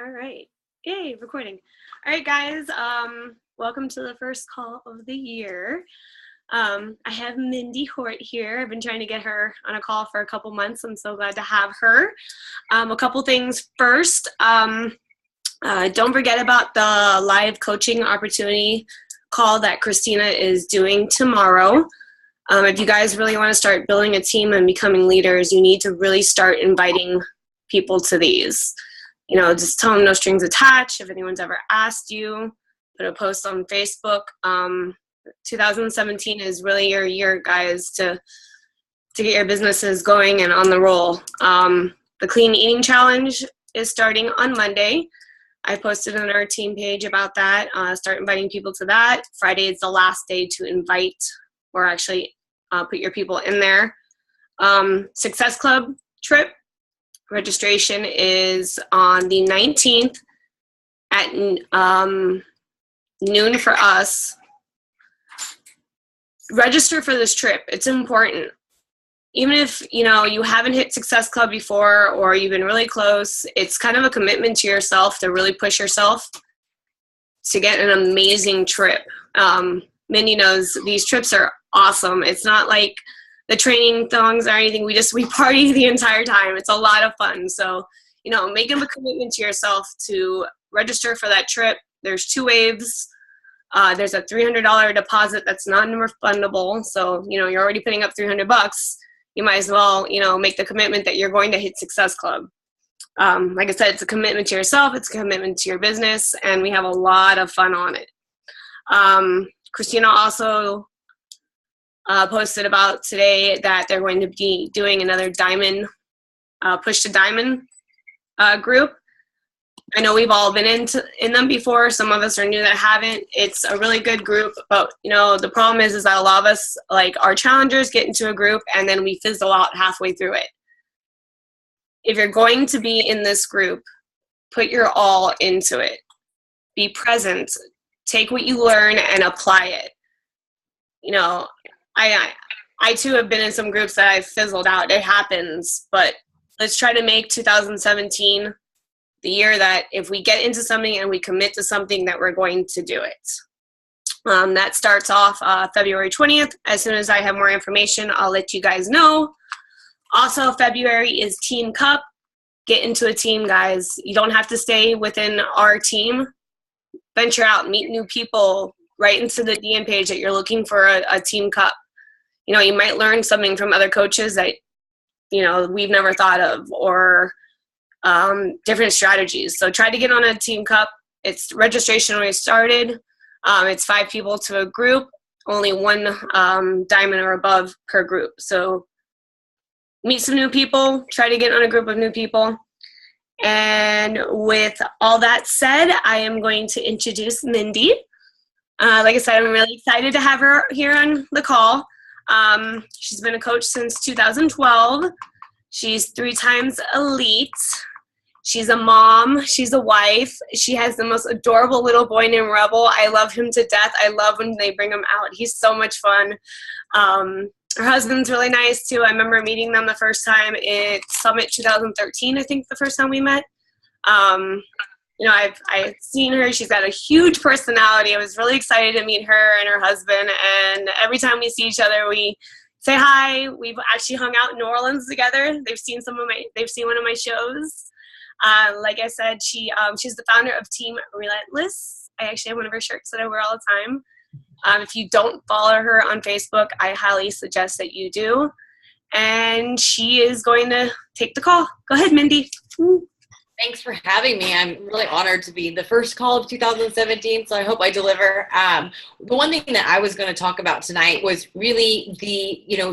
All right. Yay, recording. All right, guys. Welcome to the first call of the year. I have Mindy Hord here. I've been trying to get her on a call for a couple months. I'm so glad to have her. A couple things first. Don't forget about the live coaching opportunity call that Christina is doing tomorrow. If you guys really want to start building a team and becoming leaders, you need to really start inviting people to these. You know, just tell them no strings attached. If anyone's ever asked you, put a post on Facebook. 2017 is really your year, guys, to get your businesses going and on the roll. The Clean Eating Challenge is starting on Monday. I posted on our team page about that. Start inviting people to that. Friday is the last day to invite or actually put your people in there. Success Club trip. Registration is on the 19th at noon for us. Register for this trip. It's important. Even if, you know, you haven't hit Success Club before or you've been really close, it's kind of a commitment to yourself to really push yourself to get an amazing trip. Mindy knows these trips are awesome. It's not like the training thongs or anything. We party the entire time. It's a lot of fun. So, you know, make a commitment to yourself to register for that trip. There's 2 waves. There's a $300 deposit that's non-refundable. So, you know, you're already putting up $300. You might as well, you know, make the commitment that you're going to hit Success Club. Like I said, it's a commitment to yourself. It's a commitment to your business. And we have a lot of fun on it. Christina also posted about today that they're going to be doing another diamond, push to diamond group. I know we've all been in them before. Some of us are new that haven't. It's a really good group, but you know, the problem is that a lot of us, like our challengers, get into a group and then we fizzle out halfway through it. If you're going to be in this group, put your all into it. Be present. Take what you learn and apply it. You know, I too have been in some groups that I've fizzled out. It happens, but let's try to make 2017 the year that if we get into something and we commit to something, that we're going to do it. That starts off February 20th. As soon as I have more information, I'll let you guys know. Also, February is Team Cup. Get into a team, guys. You don't have to stay within our team. Venture out, meet new people. Write into the DM page that you're looking for a Team Cup. You know, you might learn something from other coaches that, you know, we've never thought of, or different strategies. So try to get on a Team Cup. It's registration already started. It's 5 people to a group, only 1 diamond or above per group. So meet some new people, try to get on a group of new people. And with all that said, I am going to introduce Mindy. Like I said, I'm really excited to have her here on the call. She's been a coach since 2012. She's 3 times elite. She's a mom. She's a wife. She has the most adorable little boy named Rebel. I love him to death. I love when they bring him out. He's so much fun. Her husband's really nice too. I remember meeting them the first time at Summit 2013, I think the first time we met. You know, I've seen her. She's got a huge personality. I was really excited to meet her and her husband. And every time we see each other, we say hi. We've actually hung out in New Orleans together. They've seen one of my shows. Like I said, she's the founder of Team Relentless. I actually have one of her shirts that I wear all the time. If you don't follow her on Facebook, I highly suggest that you do. And she is going to take the call. Go ahead, Mindy. Thanks for having me. I'm really honored to be the first call of 2017, so I hope I deliver. The one thing that I was going to talk about tonight was really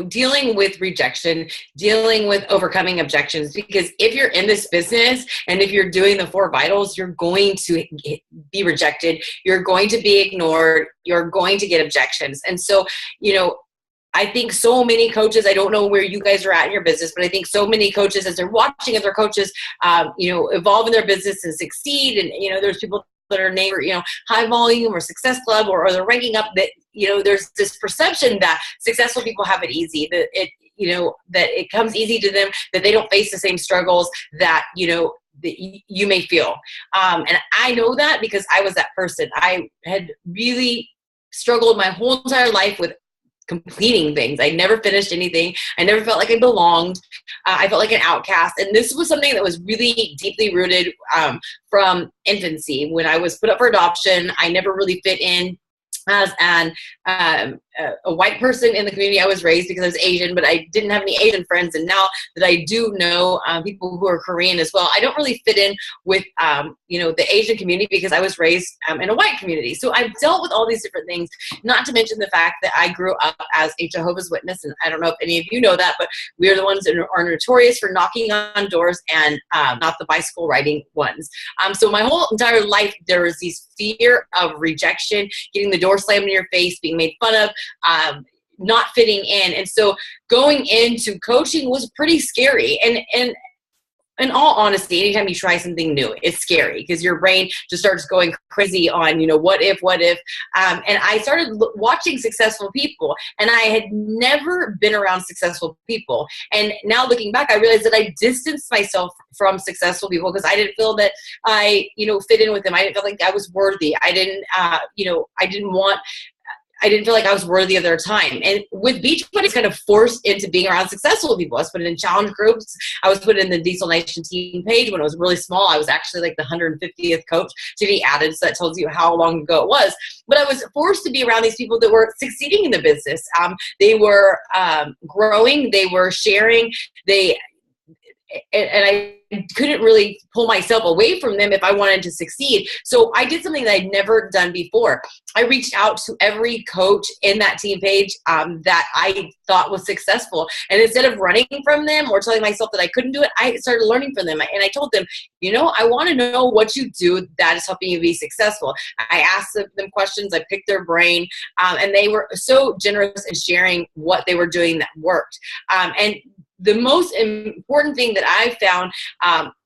dealing with rejection, dealing with overcoming objections, because if you're in this business and if you're doing the 4 vitals, you're going to be rejected. You're going to be ignored. You're going to get objections. And so, you know, I think so many coaches, I don't know where you guys are at in your business, but I think so many coaches, as they're watching other coaches, evolve in their business and succeed. And, you know, there's people that are named, high volume or Success Club, or they're ranking up that, there's this perception that successful people have it easy, that it comes easy to them, that they don't face the same struggles that, you may feel. And I know that because I was that person. I had really struggled my whole entire life with completing things. I never finished anything. I never felt like I belonged. I felt like an outcast. And this was something that was really deeply rooted from infancy. When I was put up for adoption, I never really fit in as a white person in the community I was raised, because I was Asian, but I didn't have any Asian friends. And now that I do know people who are Korean as well, I don't really fit in with, the Asian community because I was raised in a white community. So I've dealt with all these different things, not to mention the fact that I grew up as a Jehovah's Witness. And I don't know if any of you know that, but we are the ones that are notorious for knocking on doors and not the bicycle riding ones. So my whole entire life, there was this fear of rejection, getting the door slammed in your face, being made fun of, not fitting in. And so going into coaching was pretty scary. And in all honesty, anytime you try something new, it's scary because your brain just starts going crazy on, what if. And I started watching successful people, and I had never been around successful people. And now looking back, I realized that I distanced myself from successful people because I didn't feel that I, fit in with them. I didn't feel like I was worthy. I didn't feel like I was worthy of their time. And with Beachbody, I was kind of forced into being around successful people. I was put in challenge groups. I was put in the Diesel Nation team page when I was really small. I was actually like the 150th coach to be added. So that tells you how long ago it was. But I was forced to be around these people that were succeeding in the business. They were growing. They were sharing. And I couldn't really pull myself away from them if I wanted to succeed. So I did something that I'd never done before. I reached out to every coach in that team page that I thought was successful. And instead of running from them or telling myself that I couldn't do it, I started learning from them. And I told them, I want to know what you do that is helping you be successful. I asked them questions. I picked their brain. And they were so generous in sharing what they were doing that worked. And the most important thing that I found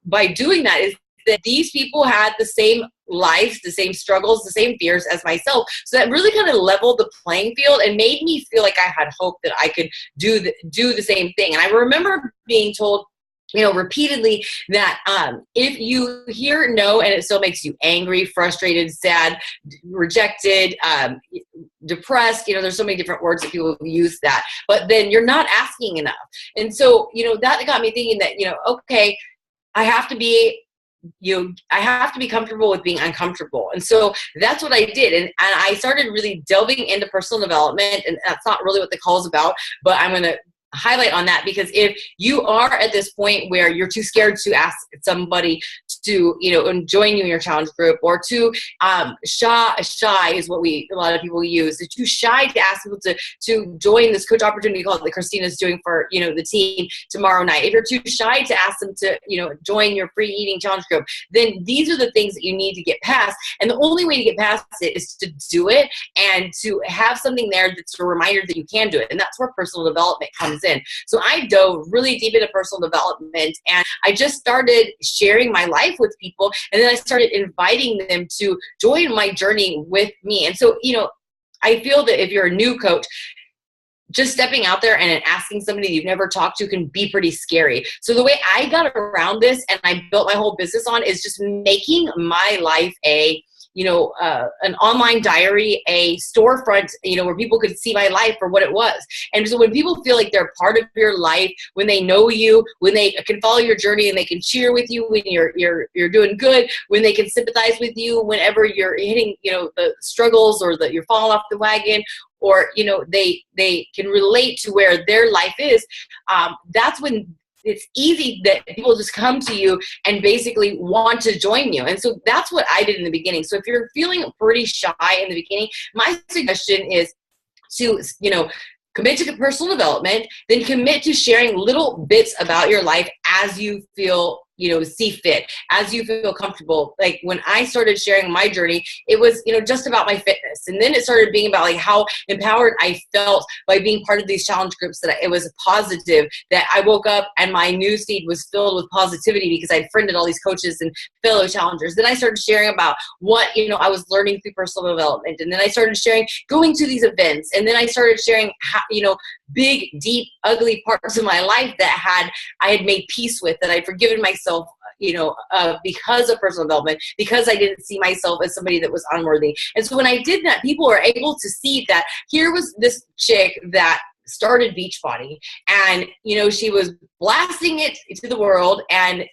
by doing that is that these people had the same life, the same struggles, the same fears as myself. So that really kind of leveled the playing field and made me feel like I had hope that I could do the same thing. And I remember being told, repeatedly that if you hear no and it still makes you angry, frustrated, sad, rejected, depressed, there's so many different words that people use that, but then you're not asking enough. And so, that got me thinking that, okay, I have to be comfortable with being uncomfortable. And so that's what I did. And I started really delving into personal development, and that's not really what the call is about, but I'm going to highlight on that, because if you are at this point where you're too scared to ask somebody to join you in your challenge group, or too shy is what a lot of people use. They're too shy to ask people to join this coach opportunity call that Christina's doing for the team tomorrow night. If you're too shy to ask them to join your free eating challenge group, then these are the things that you need to get past. And the only way to get past it is to do it and to have something there that's a reminder that you can do it. And that's where personal development comes in. So I dove really deep into personal development, and I just started sharing my life with people, and then I started inviting them to join my journey with me. And so, I feel that if you're a new coach, just stepping out there and asking somebody you've never talked to can be pretty scary. So the way I got around this and I built my whole business on is just making my life an online diary, a storefront, where people could see my life for what it was. And so when people feel like they're part of your life, when they know you, when they can follow your journey and they can cheer with you when you're doing good, when they can sympathize with you whenever you're hitting, the struggles, or that you're falling off the wagon, or, they can relate to where their life is, that's when it's easy that people just come to you and basically want to join you. And so that's what I did in the beginning. So if you're feeling pretty shy in the beginning, my suggestion is to, commit to personal development, then commit to sharing little bits about your life as you feel see fit, as you feel comfortable. Like when I started sharing my journey, it was, just about my fitness. And then it started being about like how empowered I felt by being part of these challenge groups, that it was positive, that I woke up and my newsfeed was filled with positivity because I'd friended all these coaches and fellow challengers. Then I started sharing about what, I was learning through personal development. And then I started sharing going to these events. And then I started sharing how, big, deep, ugly parts of my life that I had made peace with, that I'd forgiven myself, because of personal development, because I didn't see myself as somebody that was unworthy. And so when I did that, people were able to see that here was this chick that started Beachbody, and she was blasting it to the world, and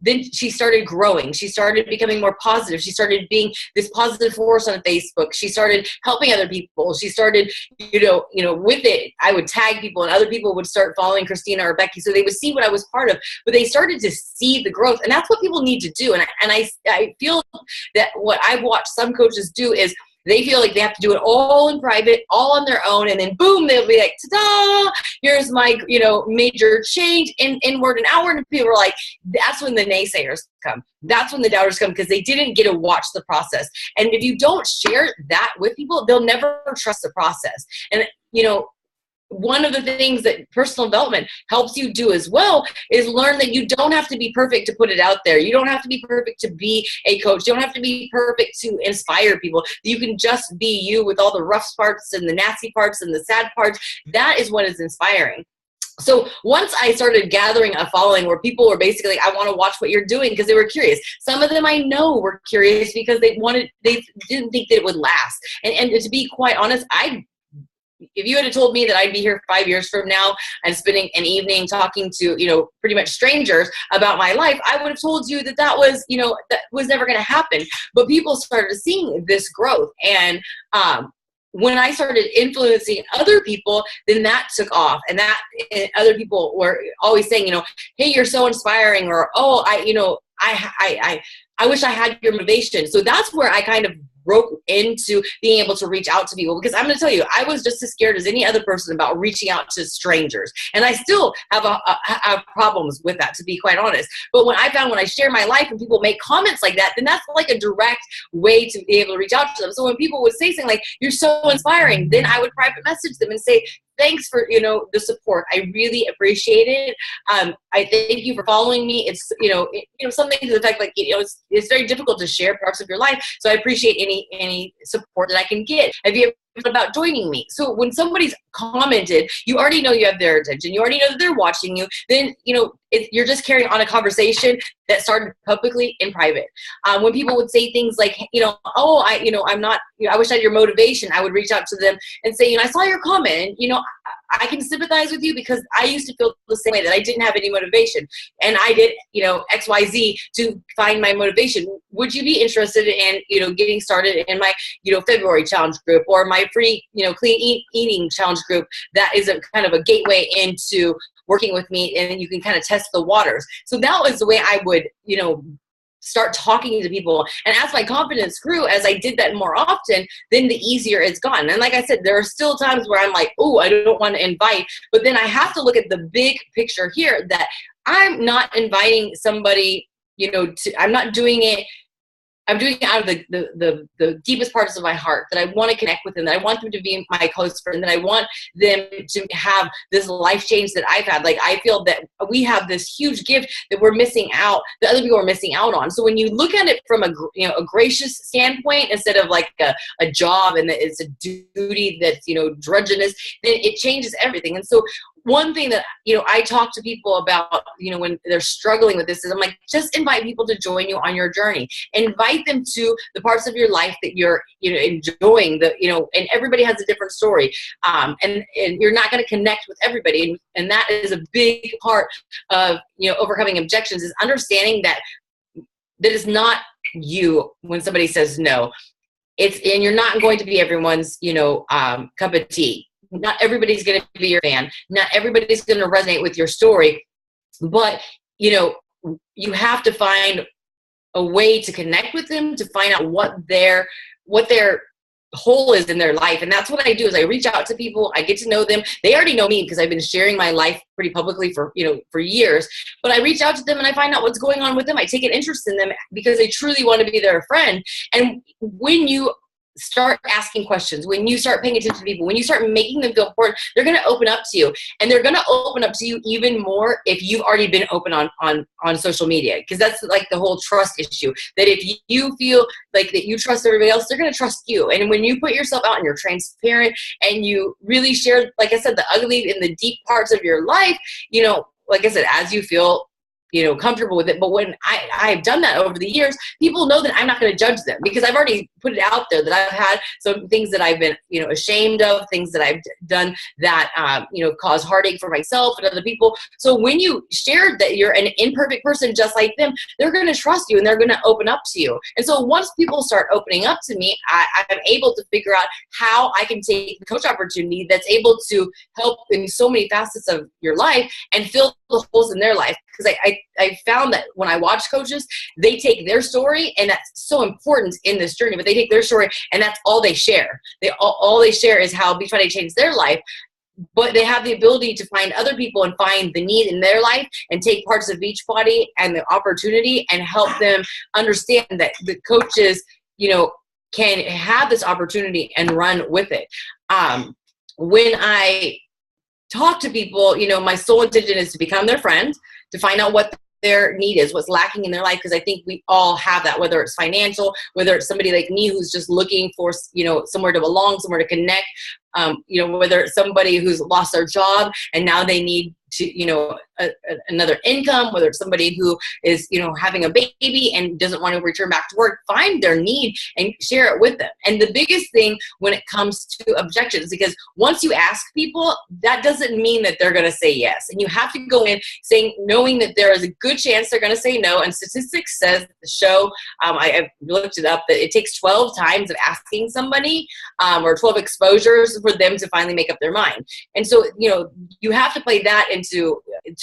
then she started growing, she started becoming more positive, she started being this positive force on Facebook, she started helping other people, she started with it, I would tag people and other people would start following Christina or Becky, so they would see what I was part of, but they started to see the growth, and that's what people need to do. And I feel that what I've watched some coaches do is they feel like they have to do it all in private, all on their own, and then boom, they'll be like, ta-da, here's my, major change inward and outward. And people are like, that's when the naysayers come. That's when the doubters come, because they didn't get to watch the process. And if you don't share that with people, they'll never trust the process. And, one of the things that personal development helps you do as well is learn that you don't have to be perfect to put it out there. You don't have to be perfect to be a coach. You don't have to be perfect to inspire people. You can just be you with all the rough parts and the nasty parts and the sad parts. That is what is inspiring. So once I started gathering a following where people were basically, I want to watch what you're doing, because they were curious. Some of them I know were curious because they didn't think that it would last. And to be quite honest, if you had told me that I'd be here 5 years from now and spending an evening talking to, pretty much strangers about my life, I would have told you that was never going to happen. But people started seeing this growth. And when I started influencing other people, then that took off. And other people were always saying, hey, you're so inspiring, or, oh, I wish I had your motivation. So that's where I kind of broke into being able to reach out to people, because I'm going to tell you, I was just as scared as any other person about reaching out to strangers, and I still have problems with that, to be quite honest. But when I share my life and people make comments like that, then that's like a direct way to be able to reach out to them. So when people would say something like, you're so inspiring, then I would private message them and say, thanks for the support. I really appreciate it. I thank you for following me. It's something to the fact, like, it's very difficult to share parts of your life, so I appreciate any support that I can get. Have you ever thought about joining me? So when somebody's commented, you already know you have their attention. You already know that they're watching you. Then you're just carrying on a conversation that started publicly in private. When people would say things like, oh, I'm not, I wish I had your motivation, I would reach out to them and say, I saw your comment, and, I can sympathize with you, because I used to feel the same way, that I didn't have any motivation, and I did, XYZ to find my motivation. Would you be interested in, getting started in my, February challenge group, or my free, clean eating challenge group? That is a kind of a gateway into working with me, and you can kind of test the waters. So that was the way I would, start talking to people. And as my confidence grew, as I did that more often, then the easier it's gotten. And like I said, there are still times where I'm like, oh, I don't want to invite, but then I have to look at the big picture here, that I'm not inviting somebody, I'm not doing it, I'm doing it out of the deepest parts of my heart, that I want to connect with them, that I want them to be my close friend, that I want them to have this life change that I've had. Like, I feel that we have this huge gift that we're missing out, that other people are missing out on. So when you look at it from a gracious standpoint, instead of like a job and that it's a duty that's, drudginous, then it changes everything. And so one thing that, I talk to people about, when they're struggling with this, is I'm like, just invite people to join you on your journey. Invite them to the parts of your life that you're, enjoying, and everybody has a different story. And you're not going to connect with everybody. And that is a big part of, overcoming objections, is understanding that is not you when somebody says no. And you're not going to be everyone's, cup of tea. Not everybody's going to be your fan. Not everybody's going to resonate with your story. But, you have to find a way to connect with them, to find out what their hole is in their life. And that's what I do, is I reach out to people. I get to know them. They already know me, because I've been sharing my life pretty publicly for years. But I reach out to them and I find out what's going on with them. I take an interest in them because I truly want to be their friend. And when you start asking questions, when you start paying attention to people, when you start making them feel important, they're going to open up to you, and they're going to open up to you even more if you've already been open on social media, because that's like the whole trust issue, that if you feel like that you trust everybody else, they're going to trust you. And when you put yourself out and you're transparent and you really share, like I said, the ugly and the deep parts of your life, like I said, as you feel comfortable with it. But when I've done that over the years, people know that I'm not going to judge them because I've already put it out there that I've had some things that I've been, ashamed of, things that I've done that, cause heartache for myself and other people. So when you share that you're an imperfect person just like them, they're going to trust you and they're going to open up to you. And so once people start opening up to me, I'm able to figure out how I can take the coach opportunity that's able to help in so many facets of your life and fill the holes in their life. Because I found that when I watch coaches, they take their story, and that's so important in this journey, but they take their story and that's all they share. All they share is how Beachbody changed their life, but they have the ability to find other people and find the need in their life and take parts of Beachbody and the opportunity and help them understand that the coaches, can have this opportunity and run with it. When I talk to people, my sole intention is to become their friend, to find out what their need is, what's lacking in their life, because I think we all have that, whether it's financial, whether it's somebody like me who's just looking for, somewhere to belong, somewhere to connect, whether it's somebody who's lost their job and now they need to, another income, whether it's somebody who is, having a baby and doesn't want to return back to work, find their need and share it with them. And the biggest thing when it comes to objections, because once you ask people, that doesn't mean that they're going to say yes. And you have to go in knowing that there is a good chance they're going to say no. And statistics says show, I've looked it up, that it takes 12 times of asking somebody or 12 exposures for them to finally make up their mind. And so, you have to play that into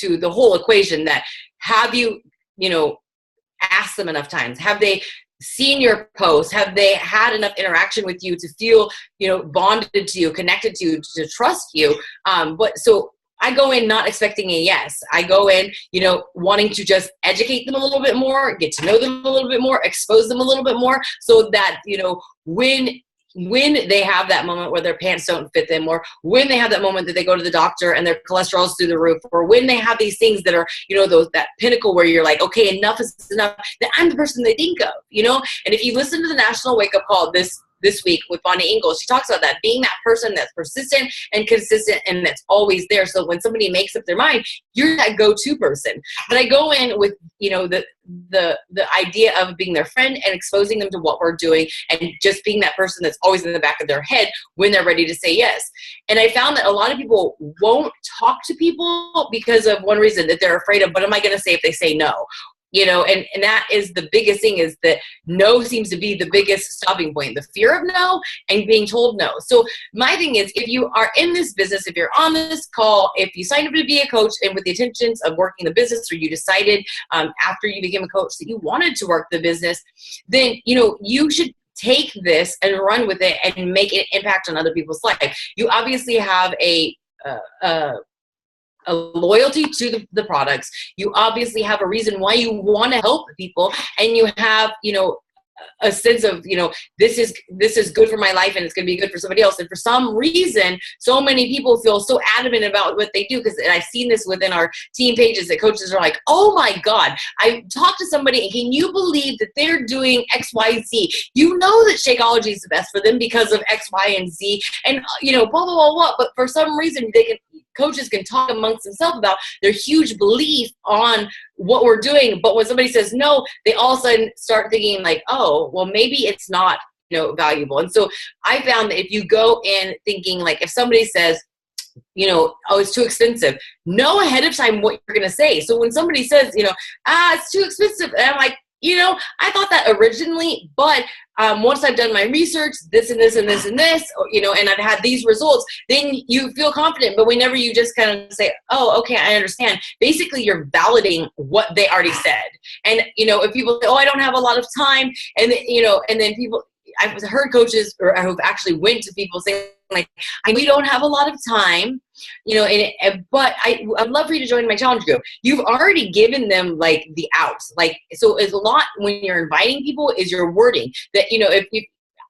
the whole equation, that have you, asked them enough times? Have they seen your posts? Have they had enough interaction with you to feel, bonded to you, connected to you, to trust you? But so I go in not expecting a yes. I go in, wanting to just educate them a little bit more, get to know them a little bit more, expose them a little bit more, so that, when they have that moment where their pants don't fit them, or when they have that moment that they go to the doctor and their cholesterol's through the roof, or when they have these things that are, that pinnacle where you're like, okay, enough is enough, that I'm the person they think of, And if you listen to the National Wake Up Call this week with Bonnie Ingalls, she talks about that, being that person that's persistent and consistent and that's always there. So when somebody makes up their mind, you're that go-to person. But I go in with, the idea of being their friend and exposing them to what we're doing and just being that person that's always in the back of their head when they're ready to say yes. And I found that a lot of people won't talk to people because of one reason, that they're afraid of, what am I going to say if they say no? And that is the biggest thing, is that no seems to be the biggest stopping point, the fear of no and being told no. So my thing is, if you are in this business, if you're on this call, if you signed up to be a coach and with the intentions of working the business, or you decided after you became a coach that you wanted to work the business, then, you should take this and run with it and make an impact on other people's life. You obviously have a loyalty to the products. You obviously have a reason why you want to help people, and you have, a sense of, this is good for my life and it's going to be good for somebody else. And for some reason, so many people feel so adamant about what they do, because, and I've seen this within our team pages, that coaches are like, oh my God, I talked to somebody and can you believe that they're doing X, Y, Z? That Shakeology is the best for them because of X, Y, and Z, and blah, blah, blah, blah. But for some reason, coaches can talk amongst themselves about their huge belief on what we're doing. But when somebody says no, they all of a sudden start thinking like, oh, well, maybe it's not, valuable. And so I found that if you go in thinking, like, if somebody says, oh, it's too expensive, know ahead of time what you're going to say. So when somebody says, it's too expensive, and I'm like, I thought that originally, but once I've done my research, this and this and this and this, and I've had these results, then you feel confident. But whenever you just kind of say, oh, okay, I understand, basically you're validating what they already said. And, if people say, oh, I don't have a lot of time, and, and then people, I've heard coaches who've actually went to people saying, like, I know you don't have a lot of time, but I'd love for you to join my challenge group. You've already given them like the outs. Like, so it's a lot when you're inviting people is your wording that,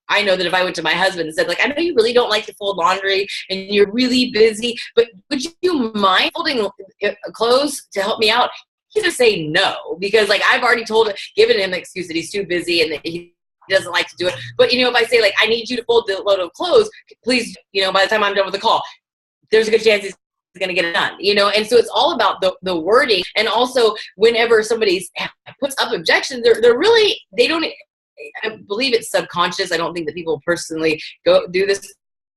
I know that if I went to my husband and said, like, I know you really don't like to fold laundry and you're really busy, but would you mind folding clothes to help me out? He's gonna say no, because like I've already given him the excuse that he's too busy and that he doesn't like to do it. But, if I say, like, I need you to fold the load of clothes, please, by the time I'm done with the call, there's a good chance he's going to get it done, you know? And so it's all about the wording. And also whenever somebody puts up objections, they're really, they don't, I believe it's subconscious. I don't think that people personally go do this,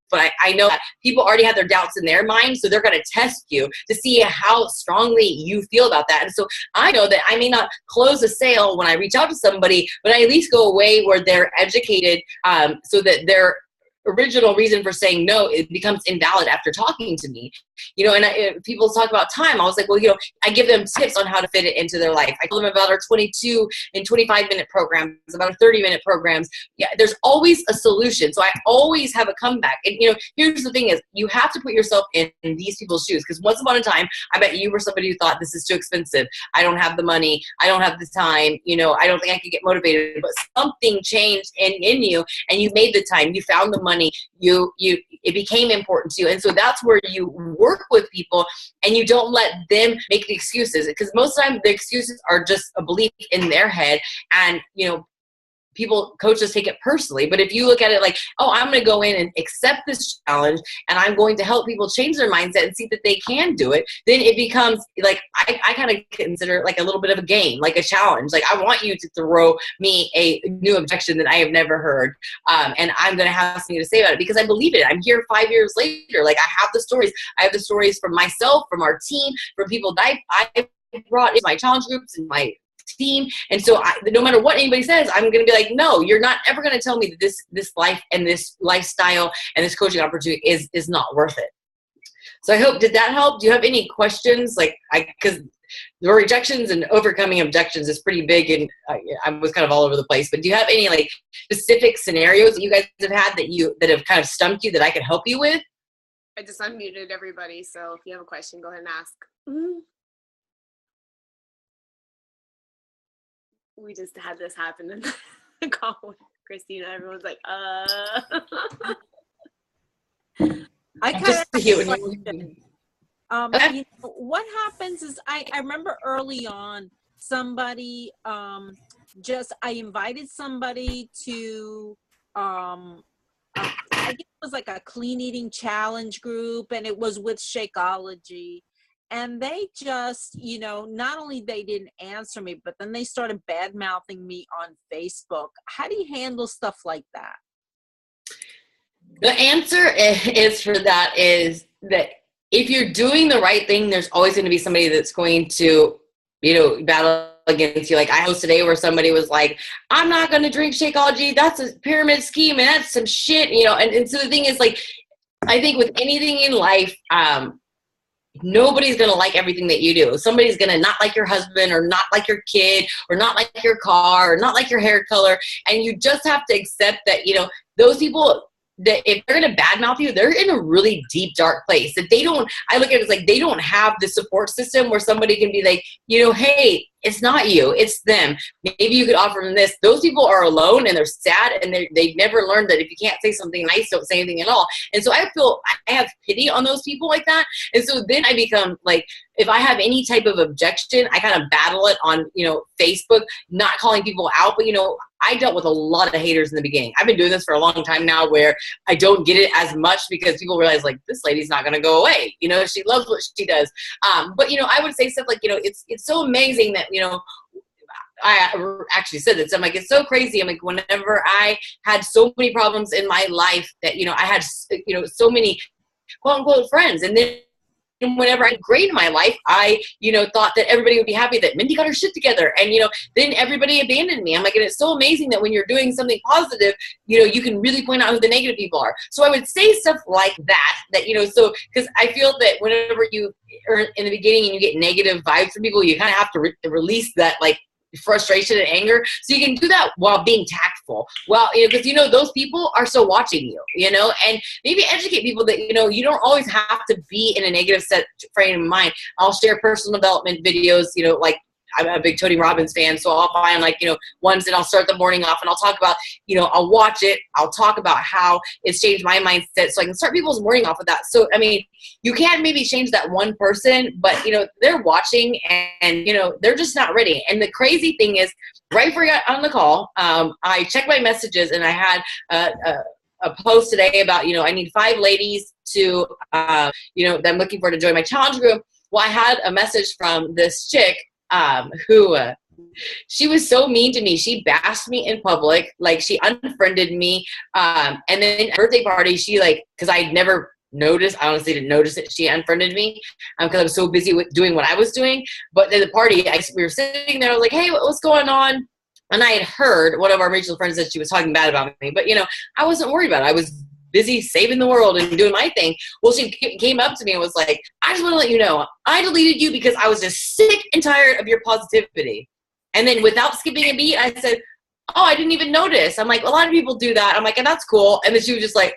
but I know that people already have their doubts in their mind, so they're going to test you to see how strongly you feel about that. And so I know that I may not close a sale when I reach out to somebody, but I at least go away where they're educated, so that their original reason for saying no, it becomes invalid after talking to me, you know. And people talk about time. I was like, well, you know, I give them tips on how to fit it into their life. I tell them about our 22 and 25-minute programs, about our 30-minute programs. Yeah, there's always a solution. So I always have a comeback. And, you know, here's the thing is, you have to put yourself in these people's shoes, because once upon a time, I bet you were somebody who thought, this is too expensive. I don't have the money. I don't have the time. You know, I don't think I could get motivated. But something changed in you, and you made the time. You found the money. It became important to you. And so that's where you work with people, and you don't let them make the excuses, because most of the time the excuses are just a belief in their head. And, you know, coaches take it personally. But if you look at it like, oh, I'm going to go in and accept this challenge, and I'm going to help people change their mindset and see that they can do it, then it becomes like, I kind of consider it like a little bit of a game, like a challenge. Like, I want you to throw me a new objection that I have never heard. And I'm going to have something to say about it, because I believe it. I'm here 5 years later. Like, I have the stories. I have the stories from myself, from our team, from people that I brought in my challenge groups and my team. And so no matter what anybody says, I'm going to be like, no, you're not ever going to tell me that this life and this lifestyle and this coaching opportunity is not worth it. So I hope, did that help? Do you have any questions? Like, because the rejections and overcoming objections is pretty big, and I was kind of all over the place, but do you have any like specific scenarios that you guys have had that have kind of stumped you that I could help you with? I just unmuted everybody, so if you have a question, go ahead and ask. Mm-hmm. We just had this happen in the call with Christina. Everyone's like, I kind of you know, what happens is I remember early on somebody I invited somebody to I guess it was like a clean eating challenge group, and it was with Shakeology. And they just, you know, not only they didn't answer me, but then they started bad-mouthing me on Facebook. How do you handle stuff like that? The answer is for that is that if you're doing the right thing, there's always going to be somebody that's going to, you know, battle against you. Like, I hosted today where somebody was like, I'm not going to drink Shakeology. That's a pyramid scheme, and that's some shit, you know. And so the thing is, like, I think with anything in life, nobody's going to like everything that you do. Somebody's going to not like your husband, or not like your kid, or not like your car, or not like your hair color. And you just have to accept that, you know, those people, that if they're going to badmouth you, they're in a really deep, dark place. That they don't, I look at it as like, they don't have the support system where somebody can be like, you know, hey, it's not you, it's them. Maybe you could offer them this. Those people are alone, and they're sad, and they've never learned that if you can't say something nice, don't say anything at all. And so I feel I have pity on those people like that. And so then I become like, if I have any type of objection, I kind of battle it on, you know, Facebook, not calling people out. But, you know, I dealt with a lot of haters in the beginning. I've been doing this for a long time now, where I don't get it as much, because people realize, like, this lady's not going to go away. You know, she loves what she does. But, you know, I would say stuff like, you know, it's so amazing that, you know, I actually said this. I'm like, it's so crazy. I'm like, whenever I had so many problems in my life that, you know, I had, you know, so many quote unquote friends. And then whenever I did great in my life, I, you know, thought that everybody would be happy that Mindy got her shit together. And, you know, then everybody abandoned me. I'm like, and it's so amazing that when you're doing something positive, you know, you can really point out who the negative people are. So I would say stuff like that, you know, so, because I feel that whenever you are in the beginning and you get negative vibes from people, you kind of have to release that, like, frustration and anger. So you can do that while being tactful. Well, you know, because, you know, those people are still watching you, you know, and maybe educate people that, you know, you don't always have to be in a negative set frame of mind. I'll share personal development videos, you know, like, I'm a big Tony Robbins fan, so I'll find, like, you know, ones, and I'll start the morning off, and I'll talk about, you know, I'll watch it, I'll talk about how it's changed my mindset, so I can start people's morning off with that. So, I mean, you can't maybe change that one person, but, you know, they're watching, and you know, they're just not ready. And the crazy thing is, right before I got on the call, I checked my messages, and I had a post today about, I need 5 ladies to, that I'm looking for to join my challenge group. Well, I had a message from this chick who she was so mean to me. She bashed me in public. Like, she unfriended me. And then at birthday party, she because I'd never noticed, I honestly didn't notice it, she unfriended me because I was so busy with doing what I was doing. But at the party, we were sitting there, I was like, hey, what's going on? And I had heard one of our mutual friends that she was talking bad about me. But, I wasn't worried about it. I was busy saving the world and doing my thing. Well, she came up to me and was like, I just want to let you know, I deleted you because I was just sick and tired of your positivity. And then without skipping a beat, I said, oh, I didn't even notice. I'm like, a lot of people do that. I'm like, and that's cool. And then she was just like,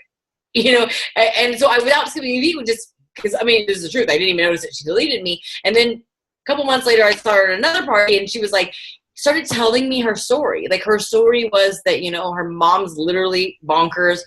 and so I, without skipping a beat, would just, because I mean, this is the truth. I didn't even notice that she deleted me. And then a couple months later, I saw her at another party, and she was like, started telling me her story. Like, her story was that, her mom's literally bonkers.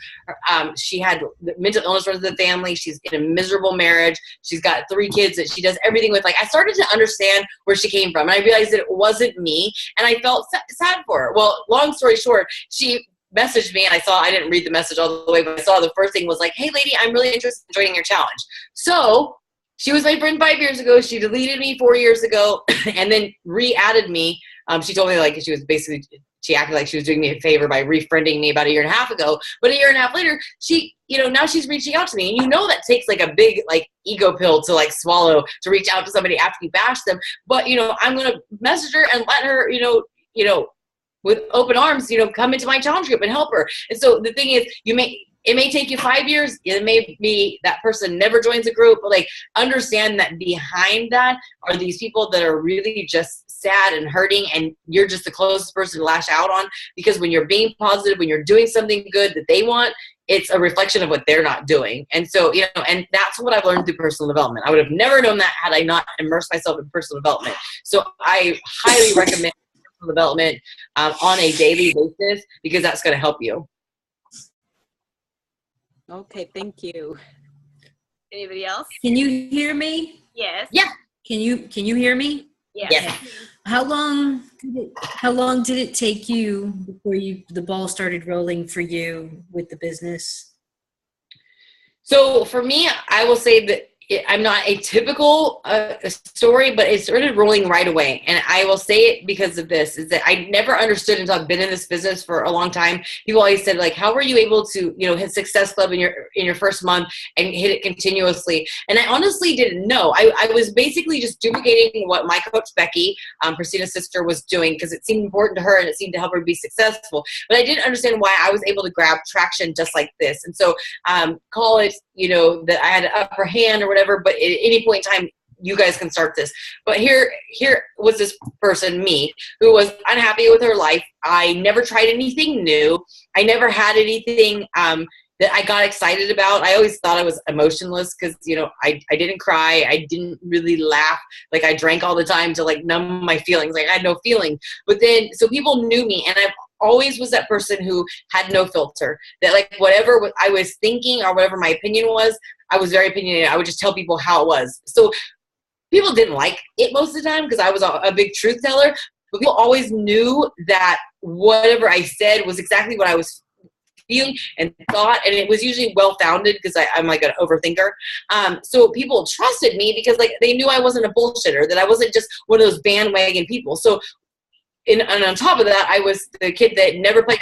She had mental illness runs in the family. She's in a miserable marriage. She's got 3 kids that she does everything with. Like, I started to understand where she came from, and I realized that it wasn't me, and I felt sad for her. Well, long story short, she messaged me, and I didn't read the message all the way, but I saw the first thing was like, hey lady, I'm really interested in joining your challenge. So she was my friend 5 years ago. She deleted me 4 years ago and then re-added me. She told me she acted like she was doing me a favor by refriending me about 1.5 years ago. But 1.5 years later, she, now she's reaching out to me. And that takes a big ego pill to swallow, to reach out to somebody after you bash them. But, I'm going to message her and let her, with open arms, come into my challenge group and help her. And so the thing is, it may take you 5 years. It may be that person never joins a group, but understand that behind that are these people that are really just sad and hurting, and you're just the closest person to lash out on, because when you're being positive, when you're doing something good that they want, it's a reflection of what they're not doing. And so, and that's what I've learned through personal development. I would have never known that had I not immersed myself in personal development. So I highly recommend personal development on a daily basis, because that's going to help you. Okay, thank you. Anybody else? Can you hear me? Yes. Yeah. Can you hear me? Yes. How long did it take you before the ball started rolling for you with the business? So for me, I will say that I'm not a typical story, but it started rolling right away. And I will say it because of this, is that I never understood until I've been in this business for a long time. People always said, how were you able to, hit Success Club in your first month and hit it continuously? And I honestly didn't know. I was basically just duplicating what my coach, Becky, Christina's sister, was doing, because it seemed important to her and it seemed to help her be successful. But I didn't understand why I was able to grab traction just like this. And so call it, that I had an upper hand or whatever, but at any point in time, you guys can start this. But here was this person, me, who was unhappy with her life. I never tried anything new. I never had anything that I got excited about. I always thought I was emotionless because, I didn't cry. I didn't really laugh. I drank all the time to numb my feelings. I had no feeling. But then, so people knew me, and I've always was that person who had no filter, that whatever I was thinking or whatever my opinion was, I was very opinionated. I would just tell people how it was. So people didn't like it most of the time because I was a big truth teller, but people always knew that whatever I said was exactly what I was feeling and thought, and it was usually well-founded because I'm an overthinker. So people trusted me because they knew I wasn't a bullshitter, that I wasn't just one of those bandwagon people. So and on top of that, I was the kid that never played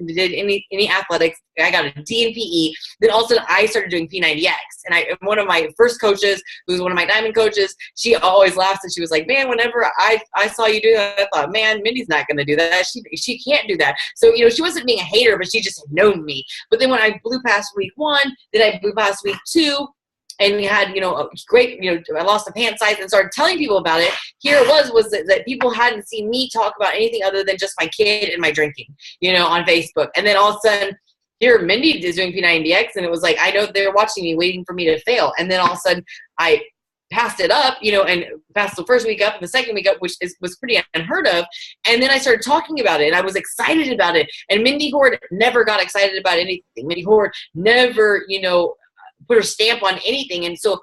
did any athletics. I got a D in PE. Then all of a sudden, I started doing P90X. And one of my first coaches, who was one of my diamond coaches, she always laughs, and she was like, man, whenever I saw you do that, I thought, man, Mindy's not going to do that. She can't do that. So, she wasn't being a hater, but she just had known me. But then when I blew past week 1, then I blew past week 2, and we had, a great, I lost a pant size and started telling people about it. Here it was that people hadn't seen me talk about anything other than just my kid and my drinking, on Facebook. And then all of a sudden, here Mindy is doing P90X, and it was I know they're watching me, waiting for me to fail. And then all of a sudden, I passed it up, and passed the first week up and the second week up, which was pretty unheard of. And then I started talking about it, and I was excited about it. And Mindy Hord never got excited about anything. Mindy Hord never, put her stamp on anything. And so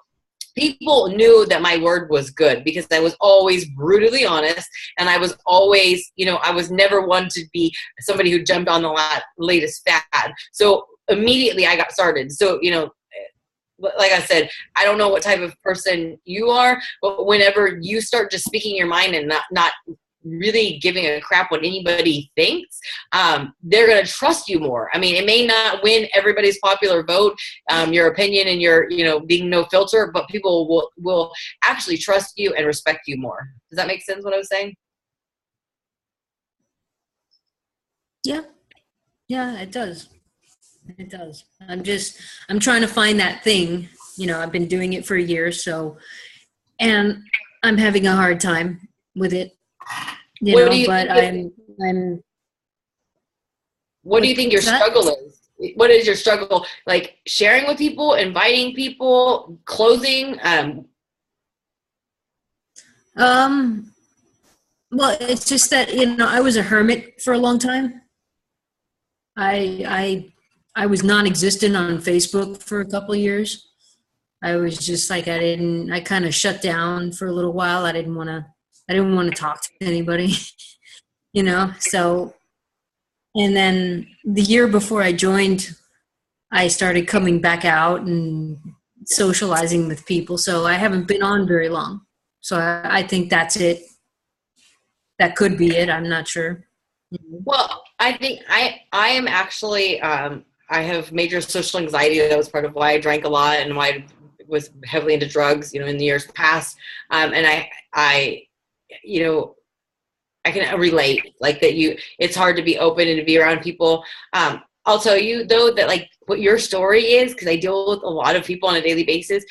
people knew that my word was good because I was always brutally honest, and I was always, I was never one to be somebody who jumped on the latest fad. So immediately I got started. So, you know, like I said, I don't know what type of person you are, but whenever you start just speaking your mind and not really giving a crap what anybody thinks, they're going to trust you more. I mean, it may not win everybody's popular vote, your opinion and your, you know, being no filter, but people will actually trust you and respect you more. Does that make sense what I was saying? Yeah. Yeah, it does. It does. I'm trying to find that thing. You know, I've been doing it for a year, so, and I'm having a hard time with it. You What know, do you but think I'm. What do you think your struggle is? What is your struggle? Like sharing with people, inviting people, closing? Well, it's just that, you know, I was a hermit for a long time. I was non-existent on Facebook for a couple of years. I was just like, I kind of shut down for a little while. I didn't want to talk to anybody, you know? So, and then the year before I joined, I started coming back out and socializing with people. So I haven't been on very long. So I think that's it. That could be it. I'm not sure. Well, I think I am actually, I have major social anxiety. That was part of why I drank a lot and why I was heavily into drugs, you know, in the years past. And I, you know, I can relate, like that it's hard to be open and to be around people. I'll tell you though that like what your story is, because I deal with a lot of people on a daily basis.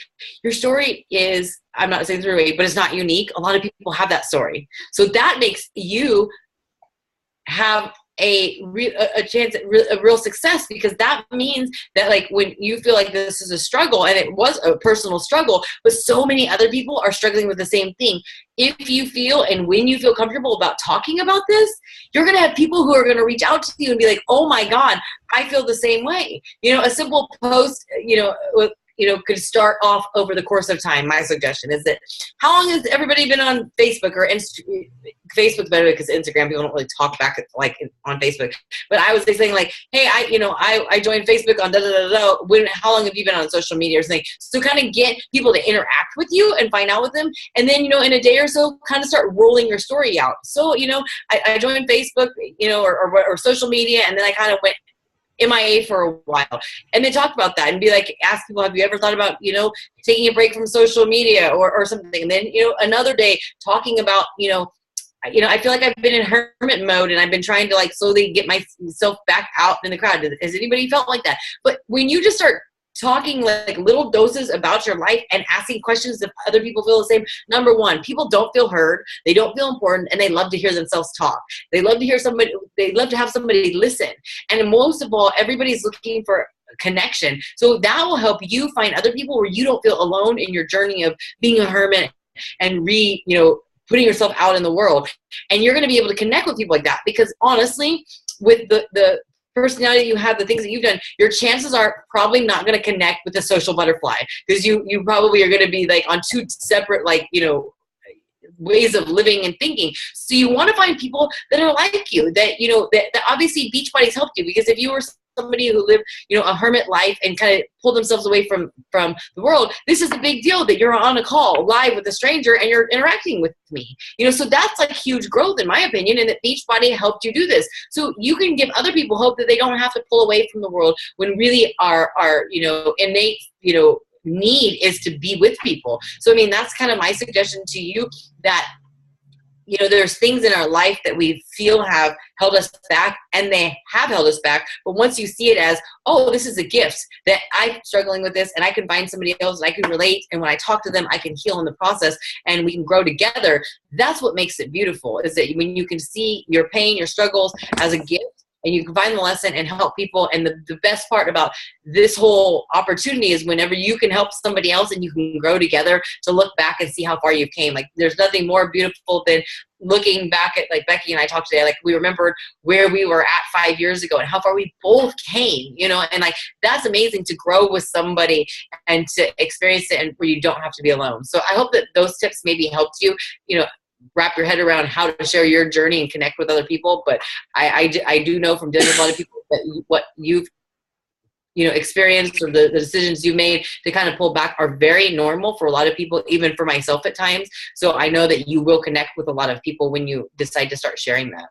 Your story is, I'm not saying it's really, but it's not unique. A lot of people have that story. So that makes you have a chance at a real success, because that means that like when you feel like this is a struggle, and it was a personal struggle, but so many other people are struggling with the same thing. If you feel and when you feel comfortable about talking about this, you're going to have people who are going to reach out to you and be like, oh my God, I feel the same way. You know, a simple post, could start off over the course of time. My suggestion is that, how long has everybody been on Facebook or Facebook's better because Instagram, people don't really talk back like on Facebook. But I was saying like, hey, I joined Facebook on how long have you been on social media or something? So kind of get people to interact with you and find out with them. And then, in a day or so, kind of start rolling your story out. So, I joined Facebook, or social media, and then I kind of went MIA for a while, and then talk about that and be like, ask people, have you ever thought about, taking a break from social media or something? And then, another day talking about, I feel like I've been in hermit mode and I've been trying to like slowly get myself back out in the crowd. Has anybody felt like that? But when you just start talking like little doses about your life and asking questions if other people feel the same, number one, people don't feel heard, they don't feel important, and they love to hear themselves talk. They love to have somebody listen. And most of all, everybody's looking for connection. So that will help you find other people where you don't feel alone in your journey of being a hermit and putting yourself out in the world. And you're going to be able to connect with people like that, because honestly, with the personality you have, the things that you've done, your chances are probably not going to connect with the social butterfly, because you probably are going to be like on two separate ways of living and thinking. So you want to find people that are like you, that that obviously Beachbody's helped you, because if you were somebody who lived a hermit life and kind of pulled themselves away from the world, this is a big deal that you're on a call live with a stranger and you're interacting with me, so that's like huge growth in my opinion, and that Beachbody helped you do this. So you can give other people hope that they don't have to pull away from the world, when really our innate need is to be with people. So I mean, that's kind of my suggestion to you, that there's things in our life that we feel have held us back, and they have held us back. But once you see it as, oh, this is a gift, that I'm struggling with this and I can find somebody else and I can relate. And when I talk to them, I can heal in the process and we can grow together. That's what makes it beautiful, is that when you can see your pain, your struggles as a gift, and you can find the lesson and help people. And the best part about this whole opportunity is whenever you can help somebody else and you can grow together, to look back and see how far you came. Like, there's nothing more beautiful than looking back at, like Becky and I talked today, like we remembered where we were at 5 years ago and how far we both came, and like, that's amazing to grow with somebody and to experience it, and where you don't have to be alone. So I hope that those tips maybe helped you, wrap your head around how to share your journey and connect with other people. But I do know from dealing with a lot of people that what you've experience or the decisions you made to kind of pull back are very normal for a lot of people, even for myself at times. So I know that you will connect with a lot of people when you decide to start sharing that.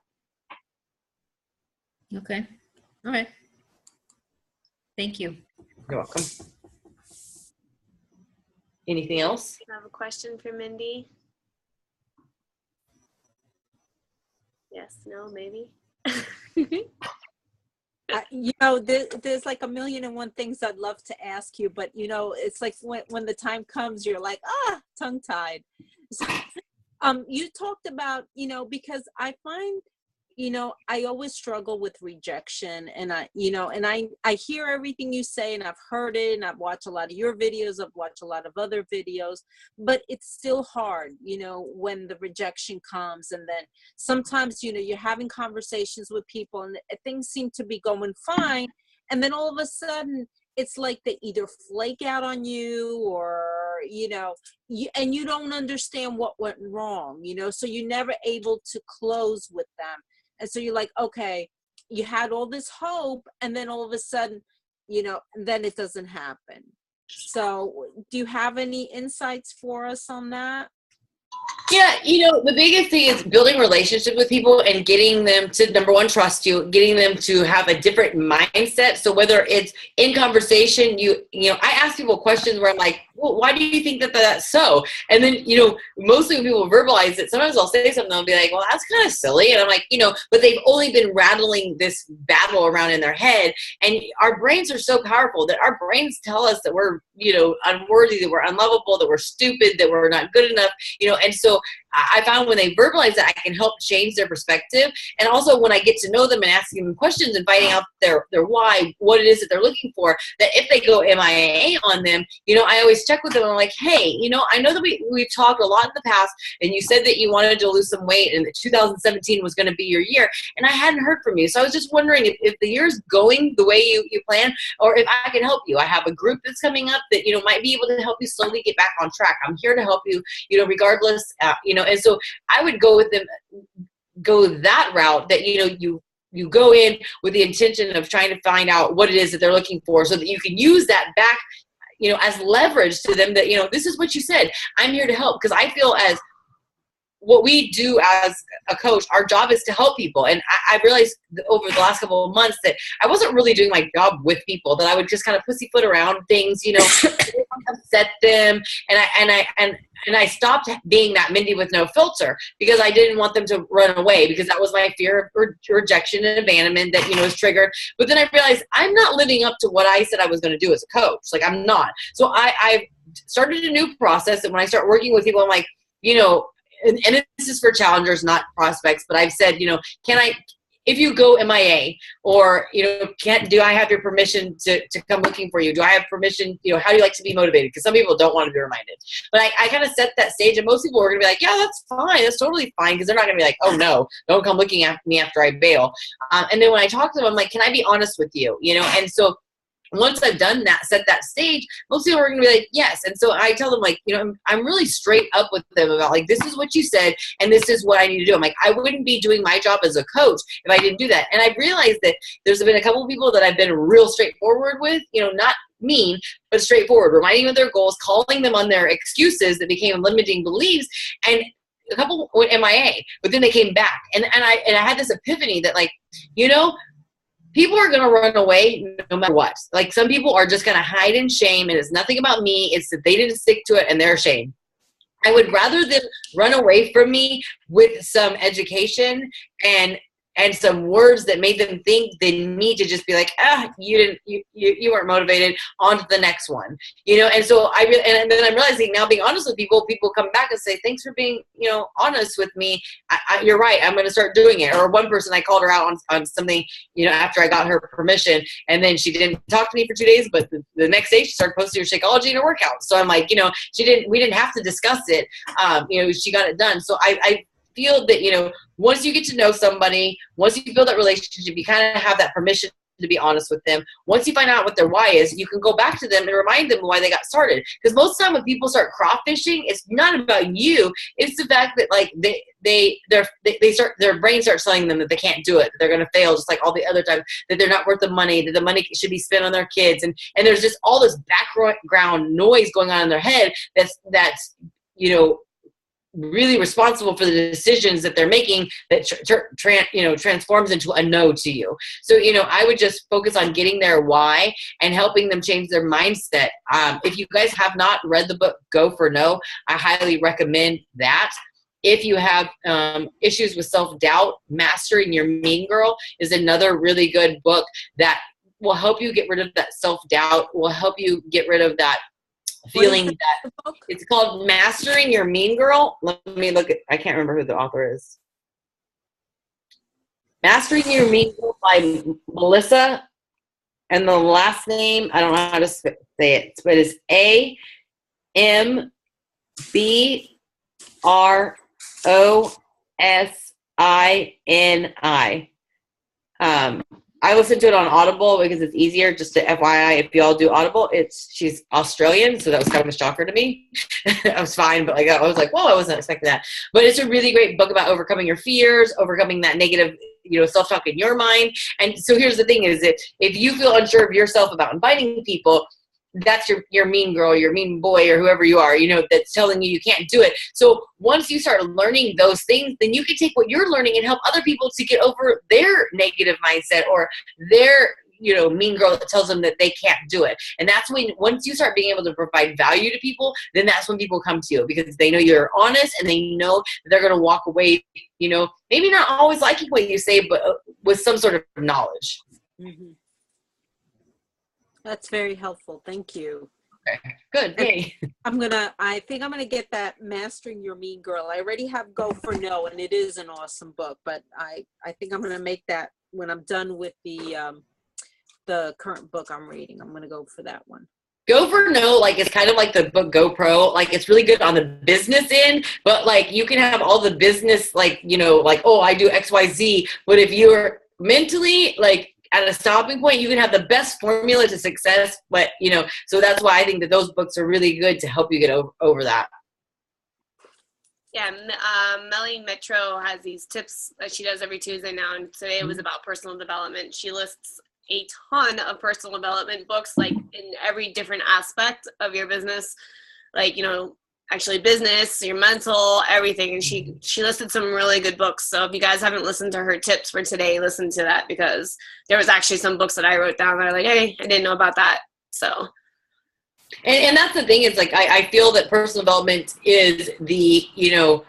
Okay. All right. Thank you. You're welcome. Anything else? I have a question for Mindy. Yes, no, maybe. There's like a million and one things I'd love to ask you, but it's like when the time comes, you're like, tongue tied. So, you talked about, because I find, I always struggle with rejection, and I hear everything you say, and I've heard it, and I've watched a lot of your videos, I've watched a lot of other videos, but it's still hard, when the rejection comes. And then sometimes, you're having conversations with people and things seem to be going fine. And then all of a sudden it's like they either flake out on you or, and you don't understand what went wrong, so you're never able to close with them. And so you're like, okay, you had all this hope, and then all of a sudden, then it doesn't happen. So do you have any insights for us on that? Yeah, the biggest thing is building relationships with people and getting them to, number one, trust you, getting them to have a different mindset. So whether it's in conversation, I ask people questions where I'm like, well, why do you think that that's so? And then, mostly when people verbalize it, sometimes I'll say something, they'll be like, well, that's kind of silly. And I'm like, but they've only been rattling this battle around in their head. And our brains are so powerful that our brains tell us that we're, unworthy, that we're unlovable, that we're stupid, that we're not good enough, and so I found when they verbalize that, I can help change their perspective. And also when I get to know them and asking them questions and finding out their why, what it is that they're looking for, that if they go MIA on them, I always check with them. I'm like, hey, I know that we've talked a lot in the past, and you said that you wanted to lose some weight and that 2017 was going to be your year, and I hadn't heard from you. So I was just wondering if the year's going the way you plan, or if I can help you. I have a group that's coming up that, might be able to help you slowly get back on track. I'm here to help you, regardless, and so I would go with them, go that route, that, you go in with the intention of trying to find out what it is that they're looking for, so that you can use that back, as leverage to them, that, this is what you said, I'm here to help. Because I feel as what we do as a coach, our job is to help people. And I realized over the last couple of months that I wasn't really doing my job with people, that I would just kind of pussyfoot around things, upset them. And I stopped being that Mindy with no filter, because I didn't want them to run away, because that was my fear of rejection and abandonment that, was triggered. But then I realized I'm not living up to what I said I was going to do as a coach. Like, I'm not. So I've started a new process. And when I start working with people, I'm like, and this is for challengers, not prospects, but I've said, if you go MIA, or, do I have your permission to come looking for you? Do I have permission? How do you like to be motivated? Because some people don't want to be reminded. But I kind of set that stage, and most people are going to be like, yeah, that's fine. That's totally fine. Because they're not going to be like, oh no, don't come looking at me after I bail. And then when I talk to them, I'm like, can I be honest with you? And so once I've done that, set that stage, most people are going to be like, yes. And so I tell them, like, I'm really straight up with them about, like, this is what you said, and this is what I need to do. I'm like, I wouldn't be doing my job as a coach if I didn't do that. And I've realized that there's been a couple of people that I've been real straightforward with, not mean, but straightforward, reminding them of their goals, calling them on their excuses that became limiting beliefs. And a couple went MIA, but then they came back. And I had this epiphany that, like, people are going to run away no matter what. Like, some people are just going to hide in shame, and it's nothing about me. It's that they didn't stick to it and they're ashamed. I would rather them run away from me with some education and some words that made them think, than me to just be like, you weren't motivated, on to the next one, And so and then I'm realizing now, being honest with people come back and say, thanks for being, honest with me. You're right. I'm going to start doing it. Or one person, I called her out on something, after I got her permission, and then she didn't talk to me for 2 days, but the next day she started posting her Shakeology and her workout. So I'm like, we didn't have to discuss it. She got it done. So I feel that, once you get to know somebody, once you build that relationship, you kind of have that permission to be honest with them. Once you find out what their why is, you can go back to them and remind them why they got started. Because most of the time when people start crawfishing, it's not about you. It's the fact that, like, their brain starts telling them that they can't do it, that they're going to fail, just like all the other times, that they're not worth the money, that the money should be spent on their kids, and there's just all this background noise going on in their head that's really responsible for the decisions that they're making that transforms into a no to you. So I would just focus on getting their why and helping them change their mindset. If you guys have not read the book Go for No, I highly recommend that. If you have issues with self-doubt, Mastering Your Mean Girl is another really good book that will help you get rid of that self-doubt, will help you get rid of that feeling that it's called Mastering Your Mean Girl. Let me look at, I can't remember who the author is. Mastering Your Mean Girl by Melissa, and the last name, I don't know how to say it, but it's AMBROSINI. I listened to it on Audible because it's easier. Just to FYI, if you all do Audible, she's Australian, so that was kind of a shocker to me. I was fine, but I was like, whoa, I wasn't expecting that. But it's a really great book about overcoming your fears, overcoming that negative, self-talk in your mind. And so here's the thing: is that if you feel unsure of yourself about inviting people, that's your mean girl, your mean boy, or whoever you are, that's telling you can't do it. So once you start learning those things, then you can take what you're learning and help other people to get over their negative mindset or their, mean girl that tells them that they can't do it. And that's when, once you start being able to provide value to people, then that's when people come to you, because they know you're honest and they know that they're going to walk away, maybe not always liking what you say, but with some sort of knowledge. Mm-hmm. That's very helpful. Thank you. Okay, good. Yay. I think I'm gonna get that Mastering Your Mean Girl. I already have Go for No, and it is an awesome book, but I think I'm gonna make that when I'm done with the current book I'm reading. I'm gonna go for that one. Go for No, it's kind of like the book GoPro. It's really good on the business end, but you can have all the business, oh, I do XYZ, but if you're mentally at a stopping point, you can have the best formula to success, but so that's why I think that those books are really good to help you get over that. Yeah, Melly Metro has these tips that she does every Tuesday now, and today it was about personal development. She lists a ton of personal development books, in every different aspect of your business, actually business, your mental, everything. And she listed some really good books. So if you guys haven't listened to her tips for today, listen to that, because there was actually some books that I wrote down that are hey, I didn't know about that. So. And that's the thing is I feel that personal development is the, you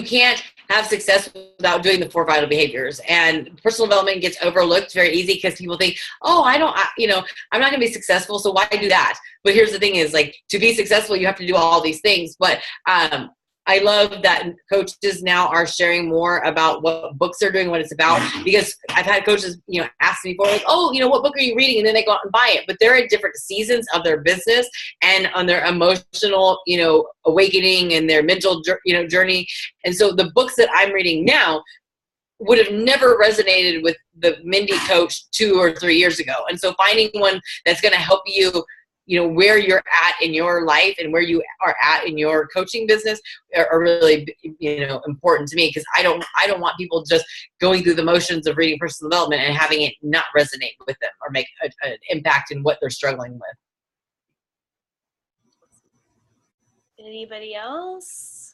can't have success without doing the 4 vital behaviors, and personal development gets overlooked very easy because people think, oh, I'm not going to be successful, so why do that? But here's the thing is to be successful, you have to do all these things. But I love that coaches now are sharing more about what books they're doing, what it's about, because I've had coaches, ask me before, oh, what book are you reading? And then they go out and buy it. But they're at different seasons of their business and on their emotional, awakening and their mental, journey. And so the books that I'm reading now would have never resonated with the Mindy coach 2 or 3 years ago. And so finding one that's going to help you, where you're at in your life and where you are at in your coaching business are really, important to me, because I don't want people just going through the motions of reading personal development and having it not resonate with them or make an impact in what they're struggling with. Anybody else?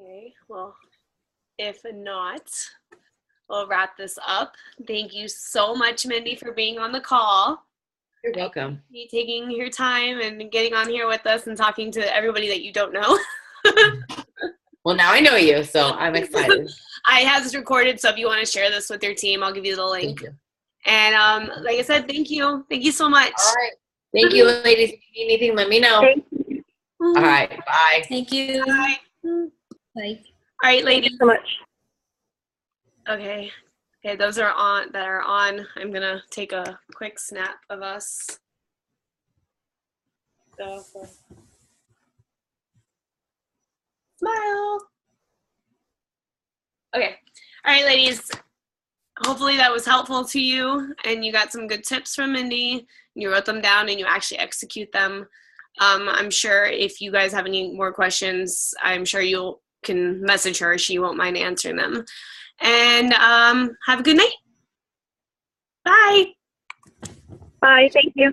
Okay, well, if not, we'll wrap this up. Thank you so much, Mindy, for being on the call. You're welcome. You taking your time and getting on here with us and talking to everybody that you don't know. Well, now I know you, so I'm excited. I have this recorded, so if you want to share this with your team, I'll give you the link. Thank you. And like I said, thank you. Thank you so much. All right. Thank you, ladies. If you need anything, let me know. Thank you. All right. Bye. Thank you. Bye. Bye. All right, ladies. Thank you so much. Okay, those are on. I'm gonna take a quick snap of us. Go for smile. Okay, all right, ladies. Hopefully that was helpful to you, and you got some good tips from Mindy. You wrote them down, and you actually execute them. I'm sure if you guys have any more questions, I'm sure you can message her. She won't mind answering them. And have a good night. Bye. Bye. Thank you.